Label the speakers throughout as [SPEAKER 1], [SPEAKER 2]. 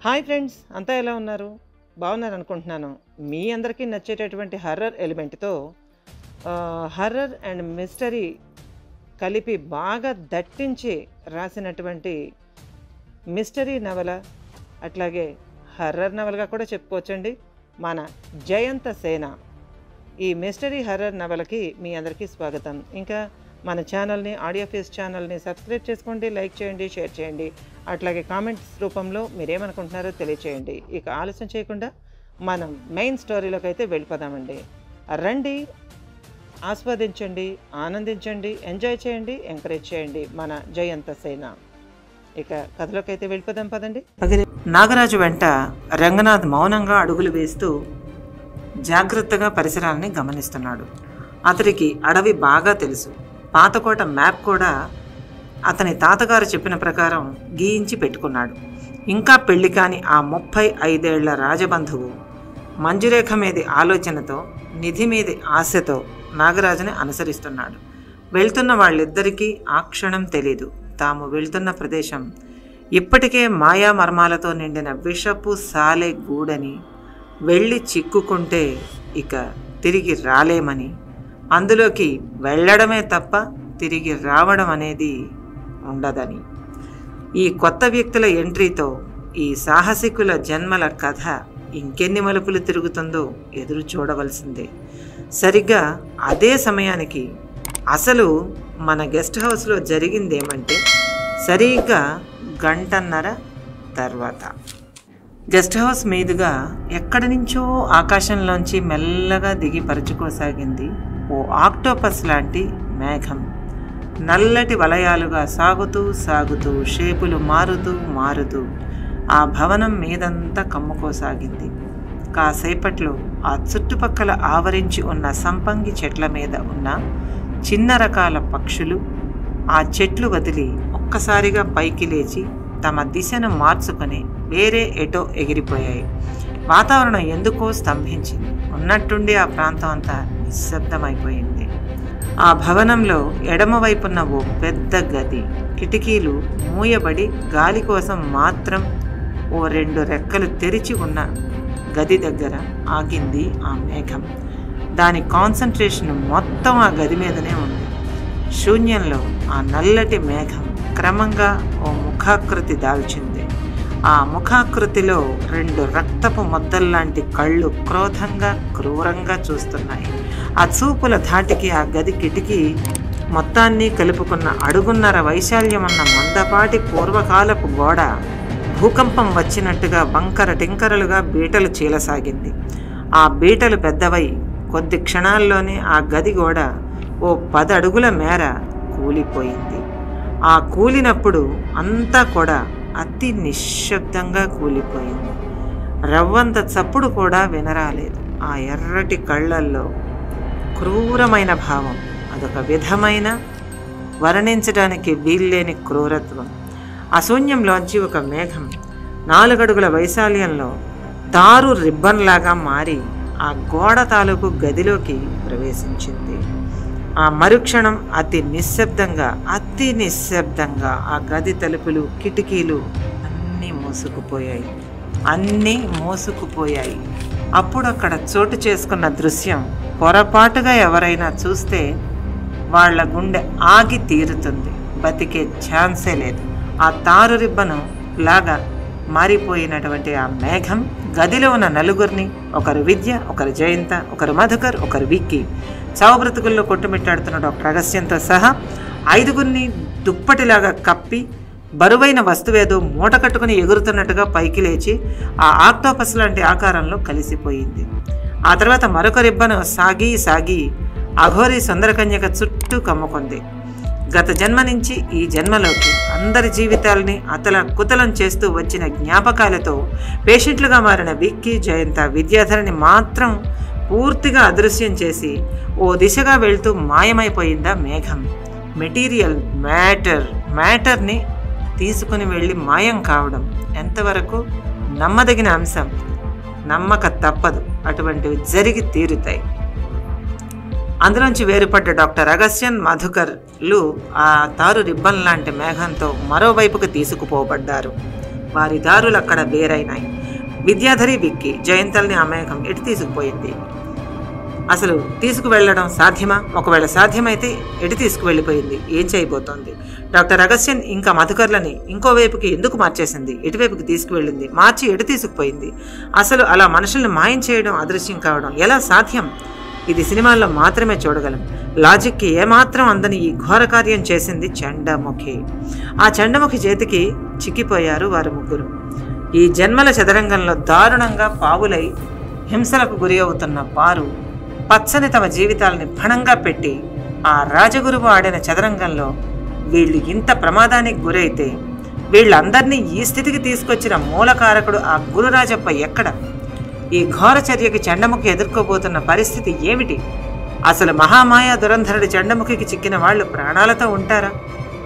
[SPEAKER 1] Hi friends, అంతా ఎలా ఉన్నారు? బాగున్నారు అనుకుంటున్నాను. మీ అందరికీ నచ్చేటటువంటి హర్రర్ ఎలిమెంట్తో హర్రర్ అండ్ మిస్టరీ కలిపి బాగా దట్టించి రాసినటువంటి మిస్టరీ నవల, అట్లాగే హర్రర్ నవలగా కూడా చెప్పుకోవచ్చండి, మన జయంత సేన. ఈ మిస్టరీ హర్రర్ నవలకి మీ అందరికీ స్వాగతం. ఇంకా మన ఛానల్ని, ఆడియో ఫేస్ ఛానల్ని సబ్స్క్రైబ్ చేసుకోండి, లైక్ చేయండి, షేర్ చేయండి. అట్లాగే కామెంట్స్ రూపంలో మీరేమనుకుంటున్నారో తెలియచేయండి. ఇక ఆలస్యం చేయకుండా మనం మెయిన్ స్టోరీలోకి అయితే వెళ్ళిపోదామండి. రండి, ఆస్వాదించండి, ఆనందించండి, ఎంజాయ్ చేయండి, ఎంకరేజ్ చేయండి మన జయంత సేన. ఇక కథలోకి అయితే వెళ్ళిపోదాం పదండి. నాగరాజు వెంట రంగనాథ్ మౌనంగా అడుగులు వేస్తూ జాగ్రత్తగా పరిసరాలని గమనిస్తున్నాడు. అతడికి అడవి బాగా తెలుసు. పాతకోట మ్యాప్ కూడా అతని తాతగారు చెప్పిన ప్రకారం గీయించి పెట్టుకున్నాడు. ఇంకా పెళ్లి కాని ఆ 35 ఏళ్ల రాజబంధువు మంజురేఖ మీది ఆలోచనతో, నిధి మీది ఆశతో నాగరాజుని అనుసరిస్తున్నాడు. వెళ్తున్న వాళ్ళిద్దరికీ ఆ క్షణం తెలీదు తాము వెళ్తున్న ప్రదేశం ఇప్పటికే మాయా మర్మాలతో నిండిన విషపు సాలె గూడని, వెళ్ళి చిక్కుకుంటే ఇక తిరిగి రాలేమని, అందులోకి వెళ్ళడమే తప్ప తిరిగి రావడం అనేది ఉండదని. ఈ కొత్త వ్యక్తుల ఎంట్రీతో ఈ సాహసికుల జన్మల కథ ఇంకెన్ని మలుపులు తిరుగుతుందో ఎదురు చూడవలసిందే. సరిగ్గా అదే సమయానికి అసలు మన గెస్ట్ హౌస్లో జరిగిందేమంటే, సరిగ్గా గంటన్నర తర్వాత గెస్ట్ హౌస్ మీదుగా ఎక్కడి నుంచో ఆకాశంలోంచి మెల్లగా దిగి పరుచుకోసాగింది ఓ ఆక్టోపస్ లాంటి మేఘం. నల్లటి వలయాలుగా సాగుతూ సాగుతూ షేపులు మారుతూ ఆ భవనం మీదంతా కమ్ముకోసాగింది. కాసేపట్లో ఆ చుట్టుపక్కల ఆవరించి ఉన్న సంపంగి చెట్ల మీద ఉన్న చిన్న రకాల పక్షులు ఆ చెట్లు వదిలి ఒక్కసారిగా పైకి లేచి తమ దిశను మార్చుకొని వేరే ఎటో ఎగిరిపోయాయి. వాతావరణం ఎందుకో స్తంభించింది. ఉన్నట్టుండి ఆ ప్రాంతం అంతా నిశ్శబ్దమైపోయింది. ఆ భవనంలో ఎడమవైపున్న ఓ పెద్ద గది, కిటికీలు మూయబడి గాలి కోసం మాత్రం ఓ 2 రెక్కలు తెరిచి ఉన్న గది దగ్గర ఆగింది ఆ మేఘం. దాని కాన్సన్ట్రేషన్ మొత్తం ఆ గది మీదనే ఉంది. శూన్యంలో ఆ నల్లటి మేఘం క్రమంగా ఓ ముఖాకృతి దాల్చింది. ఆ ముఖాకృతిలో 2 రక్తపు మొద్దల్లాంటి కళ్ళు క్రోధంగా, క్రూరంగా చూస్తున్నాయి. ఆ చూపుల ధాటికి ఆ గది కిటికీ మొత్తాన్ని కలుపుకున్న అడుగున్నర వైశాల్యమన్న మందపాటి పూర్వకాలపు గోడ భూకంపం వచ్చినట్టుగా వంకర టింకరలుగా బీటలు చీలసాగింది. ఆ బీటలు పెద్దవై కొద్ది క్షణాల్లోనే ఆ గది గోడ ఓ 10 అడుగుల మేర కూలిపోయింది. ఆ కూలినప్పుడు అంతా కూడా అతి నిశ్శబ్దంగా కూలిపోయింది. రవ్వంత చప్పుడు కూడా వినరాలేదు. ఆ ఎర్రటి కళ్ళల్లో క్రూరమైన భావం, అదొక విధమైన వర్ణించడానికి వీల్లేని క్రూరత్వం. ఆ శూన్యంలోంచి ఒక మేఘం 4 అడుగుల వైశాల్యంలో తారు రిబ్బన్లాగా మారి ఆ గోడ తాలూకు గదిలోకి ప్రవేశించింది. ఆ మరుక్షణం అతి నిశ్శబ్దంగా ఆ గది తలుపులు, కిటికీలు అన్నీ మూసుకుపోయాయి. అప్పుడు అక్కడ చోటు చేసుకున్న దృశ్యం పొరపాటుగా ఎవరైనా చూస్తే వాళ్ళ గుండె ఆగి తీరుతుంది. బతికే ఛాన్సే లేదు. ఆ తారు రిబ్బను లాగా మారిపోయినటువంటి ఆ మేఘం గదిలో ఉన్న 4గురిని, ఒకరు విద్య, ఒకరు జయంత, ఒకరు మధుకర్, ఒకరు విక్కీ, చావు బ్రతుకుల్లో కొట్టుమిట్టాడుతున్న డాక్టర్ అగస్త్యంతో సహా 5గురిని దుప్పటిలాగా కప్పి బరువైన వస్తువేదో మూట కట్టుకుని ఎగురుతున్నట్టుగా పైకి లేచి ఆ ఆక్టోపస్ లాంటి ఆకారంలో కలిసిపోయింది. ఆ తర్వాత మరొక రిబ్బను సాగి అఘోరి సుందరకన్యక చుట్టూ కమ్ముకుంది. గత జన్మ నుంచి ఈ జన్మలోకి అందరి జీవితాలని కుతలం చేస్తూ వచ్చిన జ్ఞాపకాలతో పేషెంట్లుగా మారిన విక్కీ, జయంత, విద్యాధరిని మాత్రం పూర్తిగా అదృశ్యం చేసి ఓ దిశగా వెళ్తూ మాయమైపోయిందా మేఘం. మెటీరియల్ మ్యాటర్ని తీసుకుని వెళ్ళి మాయం కావడం ఎంతవరకు నమ్మదగిన అంశం? నమ్మక తప్పదు. అటువంటివి జరిగి తీరుతాయి. అందులోంచి వేరుపడ్డ డాక్టర్ అగస్త్యన్, మధుకర్లు ఆ తారు రిబ్బన్ లాంటి మేఘంతో మరోవైపుకు తీసుకుపోబడ్డారు. వారి దారులు అక్కడ వేరైనాయి. విద్యాధరి విక్కి జయంతల్ని అమాయకం ఎటు తీసుకుపోయింది? అసలు తీసుకువెళ్లడం సాధ్యమా? ఒకవేళ సాధ్యమైతే ఎటు తీసుకువెళ్ళిపోయింది? ఏం చేయబోతోంది? డాక్టర్ అగస్త్యన్ ఇంకా మధుకర్లని ఇంకోవైపుకి ఎందుకు మార్చేసింది? ఎటువైపుకి తీసుకువెళ్ళింది? మార్చి ఎటు తీసుకుపోయింది? అసలు అలా మనుషుల్ని మాయం చేయడం, అదృశ్యం కావడం ఎలా సాధ్యం? ఇది సినిమాల్లో మాత్రమే చూడగలం. లాజిక్కి ఏమాత్రం అందని ఈ ఘోర కార్యం చేసింది చండముఖి. ఆ చండముఖి చేతికి చిక్కిపోయారు వారు ముగ్గురు. ఈ జన్మల చదరంగంలో దారుణంగా పావులై హింసలకు గురి అవుతున్న వారు పచ్చని తమ జీవితాలని పణంగా పెట్టి ఆ రాజగురువు ఆడిన చదరంగంలో వీళ్ళు ఇంత ప్రమాదానికి గురైతే వీళ్ళందరినీ ఈ స్థితికి తీసుకొచ్చిన మూలకారకుడు ఆ గురురాజప్ప ఎక్కడ? ఈ ఘోర చర్యకి చండముఖి ఎదుర్కోబోతున్న పరిస్థితి ఏమిటి? అసలు మహామాయ దురంధరుడి చండముఖికి చిక్కిన వాళ్ళు ప్రాణాలతో ఉంటారా?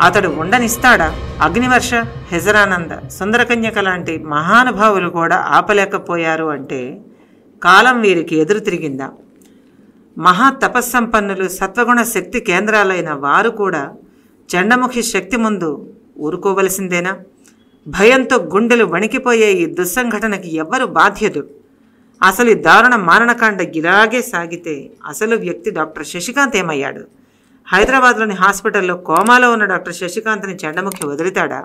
[SPEAKER 1] అతడు ఉండనిస్తాడా? అగ్నివర్ష, హెజరానంద, సుందరకన్యక లాంటి మహానుభావులు కూడా ఆపలేకపోయారు అంటే కాలం వీరికి ఎదురు తిరిగిందా? మహా తపస్సంపన్నులు, సత్వగుణ శక్తి కేంద్రాలైన వారు కూడా చండముఖి శక్తి ముందు ఊరుకోవలసిందేనా? భయంతో గుండెలు వణికిపోయే ఈ దుస్సంఘటనకి ఎవ్వరు బాధ్యులు? అసలు ఈ దారుణ మారణకాండ ఇలాగే సాగితే అసలు వ్యక్తి డాక్టర్ శశికాంత్ ఏమయ్యాడు? హైదరాబాద్లోని హాస్పిటల్లో కోమాలో ఉన్న డాక్టర్ శశికాంత్ని చండముఖి వదులుతాడా?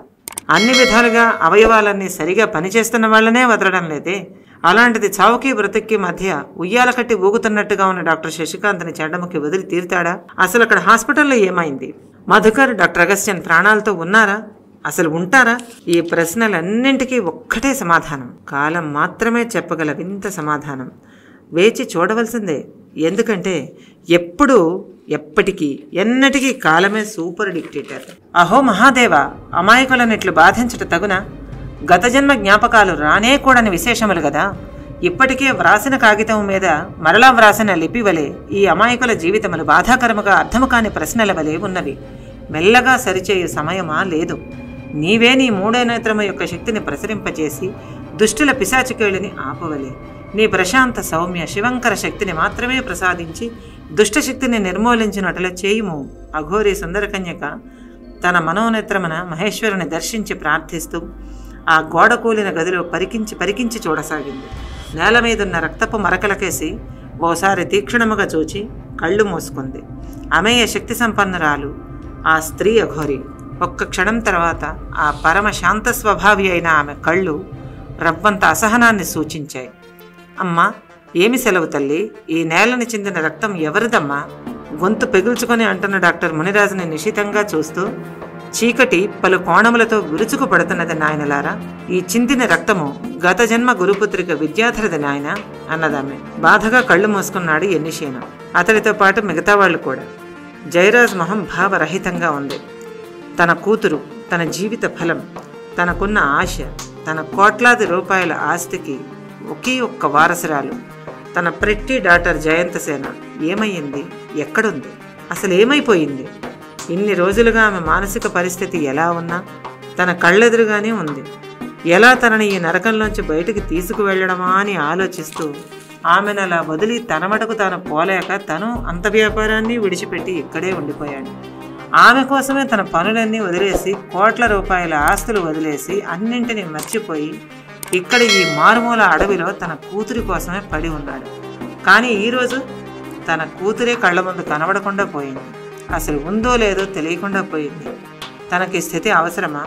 [SPEAKER 1] అన్ని విధాలుగా అవయవాలన్నీ సరిగా పనిచేస్తున్న వాళ్ళనే వదలడం లేదే. అలాంటిది చావుకి బ్రతుక్కి మధ్య ఉయ్యాల కట్టి ఊగుతున్నట్టుగా ఉన్న డాక్టర్ శశికాంత్ని చండముఖి వదిలి తీరుతాడా? అసలు అక్కడ హాస్పిటల్లో ఏమైంది? మధుకర్, డాక్టర్ అగస్త్యన్ ప్రాణాలతో ఉన్నారా? అసలు ఉంటారా? ఈ ప్రశ్నలన్నింటికీ ఒక్కటే సమాధానం. కాలం మాత్రమే చెప్పగల వింత సమాధానం. వేచి చూడవలసిందే. ఎందుకంటే ఎప్పటికీ ఎన్నటికీ కాలమే సూపర్ డిక్టేటర్. అహో మహాదేవ, అమాయకులన్నిట్లు బాధించట తగునా? గత జన్మ జ్ఞాపకాలు రానే కూడని విశేషములు గదా. ఇప్పటికే వ్రాసిన కాగితం మీద మరలా వ్రాసిన లిపి వలె ఈ అమాయకుల జీవితములు బాధాకరముగా అర్థము కాని ప్రశ్నల వలె ఉన్నవి. మెల్లగా సరిచేయు సమయమా లేదు. నీవే నీ మూడో నేత్రము యొక్క శక్తిని ప్రసరింపచేసి దుష్టుల పిశాచికేళిని ఆపవలే. నీ ప్రశాంత సౌమ్య శివంకర శక్తిని మాత్రమే ప్రసాదించి దుష్టశక్తిని నిర్మూలించినట్ల చేయుము. అఘోరి సుందరకన్యక తన మనోనేత్రమున మహేశ్వరుని దర్శించి ప్రార్థిస్తూ ఆ గోడ కూలిన గదిలో పరికించి చూడసాగింది. నేల మీదున్న రక్తపు మరకలకేసి ఓసారి తీక్షణముగా చూచి కళ్ళు మూసుకుంది. అమేయ శక్తి సంపన్నురాలు ఆ స్త్రీ అఘోరి. ఒక్క క్షణం తర్వాత ఆ పరమ శాంత స్వభావి అయిన ఆమె కళ్ళు రవ్వంత అసహనాన్ని సూచించాయి. అమ్మా, ఏమి సెలవు తల్లి? ఈ నేలని చెందిన రక్తం ఎవరిదమ్మా? గొంతు పెగుల్చుకొని అంటున్న డాక్టర్ మునిరాజుని నిశితంగా చూస్తూ, చీకటి పలు కోణములతో విరుచుకు పడుతున్నది నాయనలారా. ఈ చిందిన రక్తము గత జన్మ గురుపుత్రిక విద్యాధరిది నాయన అన్నదామె. బాధగా కళ్ళు మూసుకున్నాడు ఎన్నిశేను. అతడితో పాటు మిగతా వాళ్ళు కూడా. జయరాజ్ మొహం భావరహితంగా ఉంది. తన కూతురు, తన జీవిత ఫలం, తనకున్న ఆశ, తన కోట్లాది రూపాయల ఆస్తికి ఒకే ఒక్క వారసురాలు తన ప్రెట్టి డాటర్ జయంతసేన ఏమయ్యింది? ఎక్కడుంది? అసలు ఏమైపోయింది? ఇన్ని రోజులుగా ఆమె మానసిక పరిస్థితి ఎలా ఉన్నా తన కళ్ళెదురుగానే ఉంది. ఎలా తనని ఈ నరకంలోంచి బయటికి తీసుకువెళ్లడమా అని ఆలోచిస్తూ ఆమెను అలా వదిలి తన మటుకు తాను పోలేక తను అంత వ్యాపారాన్ని విడిచిపెట్టి ఇక్కడే ఉండిపోయాడు. ఆమె కోసమే తన పనులన్నీ వదిలేసి, కోట్ల రూపాయల ఆస్తులు వదిలేసి, అన్నింటినీ మర్చిపోయి ఇక్కడ ఈ మారుమూల అడవిలో తన కూతురి కోసమే పడి ఉన్నాడు. కానీ ఈరోజు తన కూతురే కళ్ళ ముందు కనబడకుండా పోయింది. అసలు ఉందో లేదో తెలియకుండా పోయింది. తనకి స్థితి అవసరమా?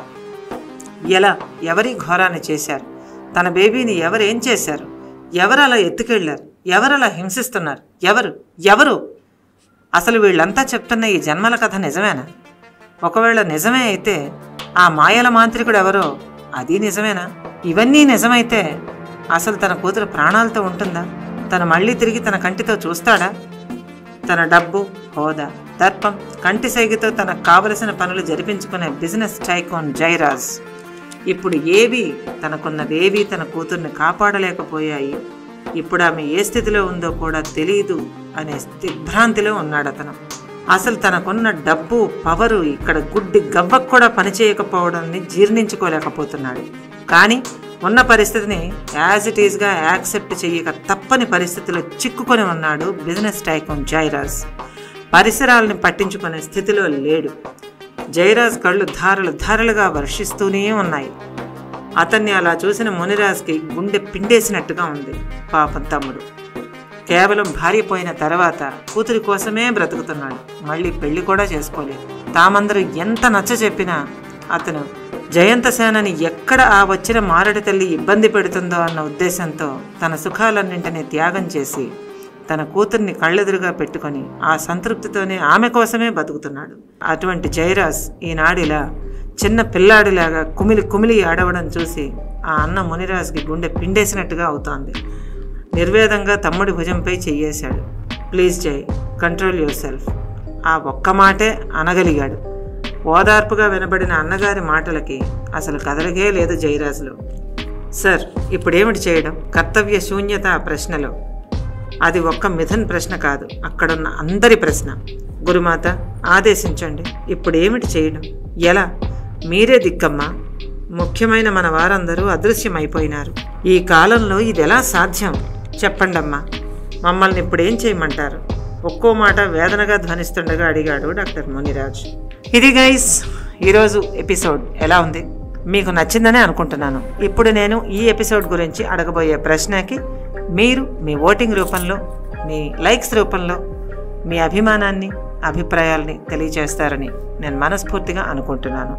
[SPEAKER 1] ఎలా? ఎవరి ఘోరాన్ని చేశారు? తన బేబీని ఎవరేం చేశారు? ఎవరు అలా ఎత్తుకెళ్లారు? ఎవరు అలా హింసిస్తున్నారు? ఎవరు? అసలు వీళ్ళంతా చెప్తున్న ఈ జన్మల కథ నిజమేనా? ఒకవేళ నిజమే అయితే ఆ మాయల మాంత్రికుడు ఎవరో అది నిజమేనా? ఇవన్నీ నిజమైతే అసలు తన కూతురు ప్రాణాలతో ఉంటుందా? తను మళ్ళీ తిరిగి తన కంటితో చూస్తాడా? తన డబ్బు, హోదా, దర్పం, కంటి సైగతో తనకు కావలసిన పనులు జరిపించుకునే బిజినెస్ టైకోన్ జయరాజ్ ఇప్పుడు తనకున్నవేవీ తన కూతుర్ని కాపాడలేకపోయాయి. ఇప్పుడు ఆమె ఏ స్థితిలో ఉందో కూడా తెలియదు అనే దిగ్భ్రాంతిలో ఉన్నాడు అతను. అసలు తనకున్న డబ్బు, పవరు ఇక్కడ గుడ్డి గవ్వకు కూడా పనిచేయకపోవడాన్ని జీర్ణించుకోలేకపోతున్నాడు. కానీ ఉన్న పరిస్థితిని యాజ్ ఇట్ ఈజ్గా యాక్సెప్ట్ చేయక తప్పని పరిస్థితిలో చిక్కుకొని ఉన్నాడు బిజినెస్ టైకోన్ జయరాజ్. పరిసరాలను పట్టించుకునే స్థితిలో లేడు. జయరాజ్ కళ్ళు ధారలుగా వర్షిస్తూనే ఉన్నాయి. అతన్ని అలా చూసిన మునిరాజ్కి గుండె పిండేసినట్టుగా ఉంది. పాపం తమ్ముడు కేవలం భార్య పోయిన తర్వాత కూతురి కోసమే బ్రతుకుతున్నాడు. మళ్ళీ పెళ్లి కూడా చేసుకోలేదు. తామందరూ ఎంత నచ్చ చెప్పినా అతను జయంతసేనని ఎక్కడ ఆ వచ్చిన మారడి తల్లి ఇబ్బంది పెడుతుందో అన్న ఉద్దేశంతో తన సుఖాలన్నింటినీ త్యాగం చేసి తన కూతుర్ని కళ్ళెదురుగా పెట్టుకొని ఆ సంతృప్తితోనే ఆమె కోసమే బతుకుతున్నాడు. అటువంటి జయరాజ్ ఈనాడిలా చిన్న పిల్లాడిలాగా కుమిలి కుమిలి ఆడవడం చూసి ఆ అన్న మునిరాజ్కి గుండె పిండేసినట్టుగా అవుతోంది. నిర్వేదంగా తమ్ముడి భుజంపై చెయ్యేశాడు. ప్లీజ్ జై, కంట్రోల్ యువర్ సెల్ఫ్. ఆ ఒక్క మాటే అనగలిగాడు. ఓదార్పుగా వినబడిన అన్నగారి మాటలకి అసలు కదలగే లేదు జయరాజ్లో. సార్, ఇప్పుడేమిటి చేయడం? కర్తవ్య శూన్యత ఆ ప్రశ్నలో. అది ఒక్క మిథున్ ప్రశ్న కాదు, అక్కడున్న అందరి ప్రశ్న. గురుమాత ఆదేశించండి. ఇప్పుడేమిటి చేయడం? ఎలా? మీరే దిక్కమ్మా. ముఖ్యమైన మన వారందరూ అదృశ్యమైపోయినారు. ఈ కాలంలో ఇది ఎలా సాధ్యం? చెప్పండమ్మా. మమ్మల్ని ఇప్పుడేం చేయమంటారు? ఒక్కో మాట వేదనగా ధ్వనిస్తుండగా అడిగాడు డాక్టర్ మునిరాజ్. ఇది గైస్ ఈరోజు ఎపిసోడ్ ఎలా ఉంది? మీకు నచ్చిందనే అనుకుంటున్నాను. ఇప్పుడు నేను ఈ ఎపిసోడ్ గురించి అడగబోయే ప్రశ్నకి మీరు మీ ఓటింగ్ రూపంలో, మీ లైక్స్ రూపంలో మీ అభిమానాన్ని, అభిప్రాయాల్ని తెలియజేస్తారని నేను మనస్ఫూర్తిగా అనుకుంటున్నాను.